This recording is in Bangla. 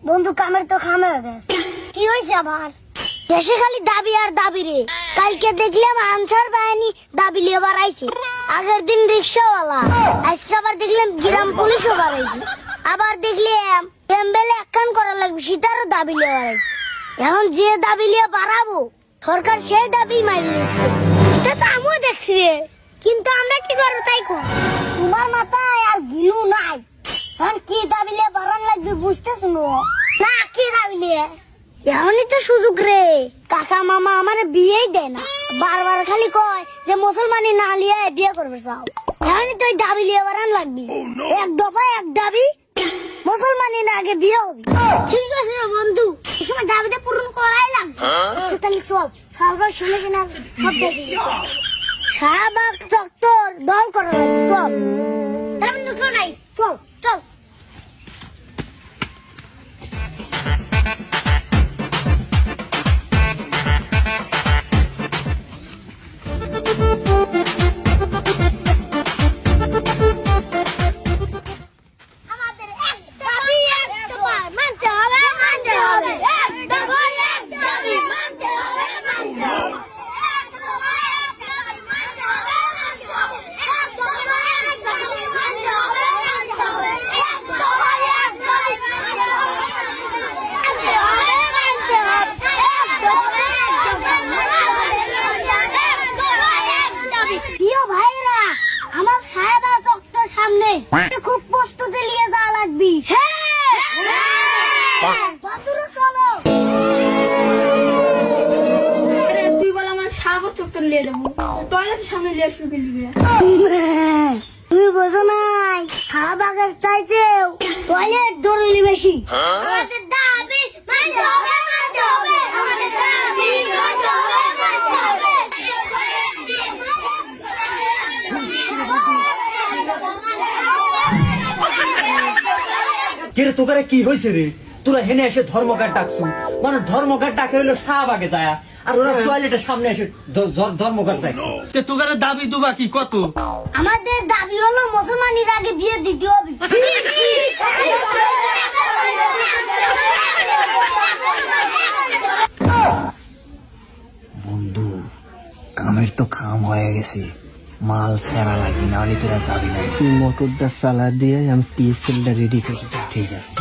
বন্ধু কামের তো খামে হয়ে গেছে। কি হয়েছে আবার? দেশে খালি দাবি আর দাবি রে। কালকে দেখলাম আনসার বাহিনী দাবি লিয়ে বাড়াইছে, আগের দিন রিক্সাওয়ালা, আজকে আবার দেখলাম গ্রাম পুলিশও বাড়াইছে, আবার দেখলাম টেম্বেলে একখান করা লাগবে সেটারও দাবি লিয়ে বাড়াইছে। এখন যে দাবি লিয়ে বাড়াবো সরকার সেই দাবি মারি দিচ্ছে। এটা তো আমিও দেখছি রে, কিন্তু আমরা কি করবো তাই কো। তোমার মাথায় আর গিলু নাই, এখন কি দাবি লিয়ে বাড়ান লাগবে বুঝতেছ না? কি দাবি লিয়ে? এখনই তো সুযোগ রে, কাকা মামা আমার বিয়েই দেয় না, বারবার খালি কয় যে মুসলমানি না লিয়ে বিয়ে করবে চাও। এখনই তো দাবি লিয়ে বাড়ান লাগবে, এক দফা এক দাবি, মুসলমানি না আগে বিয়ে হবি। ঠিক আছে রে বন্ধু, এই সময় দাবিটা পূরণ করাই লাগবে। আচ্ছা তাহলে চল, সালবার শুনে শুনে সব দেখে শাহবাগ চত্বর দল করা লাগবে, চল। তাহলে নতুন নাই, চল চল। খুব প্রস্তুতি নিয়ে যাওয়া লাগবি। তুই বল আমার সারা চত্বর নিয়ে যাবো, টয়লেটের সামনে নিয়ে শুরু করলি। তুমি বোঝো নাই, শাহবাগের চাইতেও টয়লেট জরুরি বেশি। আমাদের দাবি মানতে হবে, মানতে হবে, আমাদের দাবি মানতে হবে, মানতে হবে। কে রে তোকারে কি হয়েছে রে? তোরা হেনে এসে ধর্মঘাট ডাকছু, মানুষ ধর্মঘাট ডাকে হইলো শাহবাগে যায়, আর ওরা টয়লেটের সামনে এসে ধর্মঘাট যায়। তোকারে দাবি দুবা কি কত? আমাদের দাবি হলো মুসলমানের আগে বিয়ে দিতে হবে। বন্ধু কামের তো কাম হয়ে গেছে, মাল ছেড়া লাগবে, নাহলে তোরা যাবি না। তুই মোটরটা চালা দিয়ে আমি টিএসএলটা রেডি করে দিই। ঠিক আছে।